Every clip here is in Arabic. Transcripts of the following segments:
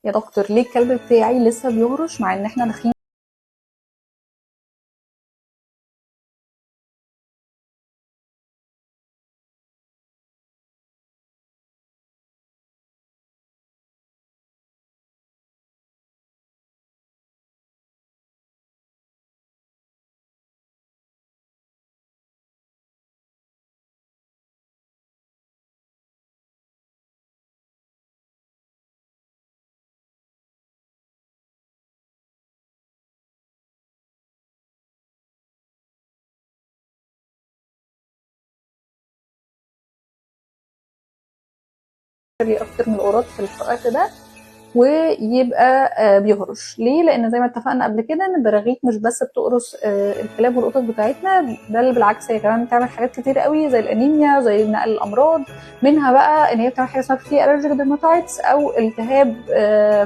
يا دكتور ليه الكلب بتاعي لسه بيهرش مع ان احنا داخلين اكتر من القراد في الوقت ده ويبقى بيهرش ليه؟ لان زي ما اتفقنا قبل كده ان البراغيث مش بس بتقرص الكلاب والقطط بتاعتنا، بل بالعكس هي كمان بتعمل حاجات كتير قوي زي الانيميا، زي نقل الامراض، منها بقى ان هي بتعمل حاجه اسمها فري الرجيك ديرماتايتس او التهاب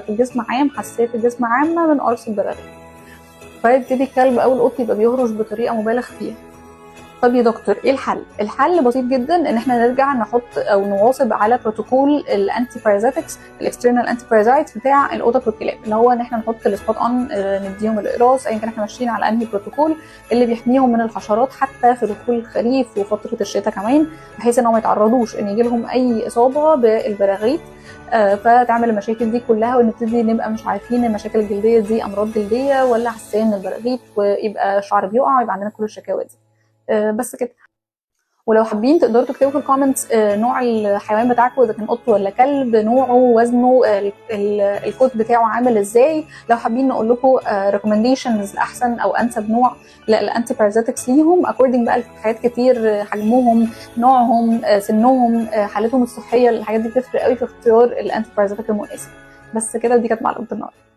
في الجسم عام، حساسيه في الجسم عامه من قرص البراغيث. فيبتدي الكلب او القط يبقى بيهرش بطريقه مبالغ فيها. طب يا دكتور ايه الحل؟ الحل بسيط جدا، ان احنا نرجع نحط او نواظب على بروتوكول الانتي بارازيتكس، الاكسترنال انتي بارازايتس بتاع القطط والكلاب، اللي هو ان احنا نحط السبوت اون، نديهم الاقراص ايا كان احنا ماشيين على انهي بروتوكول اللي بيحميهم من الحشرات حتى في دخول الخريف وفتره الشتاء كمان، بحيث انهم ما يتعرضوش ان يجي لهم اي اصابه بالبراغيث فتعمل المشاكل دي كلها، ونبتدي نبقى مش عارفين المشاكل الجلديه دي امراض جلديه ولا حساسيه من البراغيث، ويبقى الشعر بيقع ويبقى عندنا كل الشكاوى دي. بس كده. ولو حابين تقدروا تكتبوا في الكومنتس نوع الحيوان بتاعكم، اذا كان قط ولا كلب، نوعه، وزنه، الكود بتاعه عامل ازاي. لو حابين نقول لكم ريكومنديشنز لاحسن او انسب نوع للانتي بارازيتكس ليهم اكوردنج بقى لحاجات كتير، حجمهم، نوعهم، سنهم، حالتهم الصحيه، الحاجات دي بتفرق قوي في اختيار الانتي بارازيتك المناسب. بس كده، ودي كانت معلومه النهارده.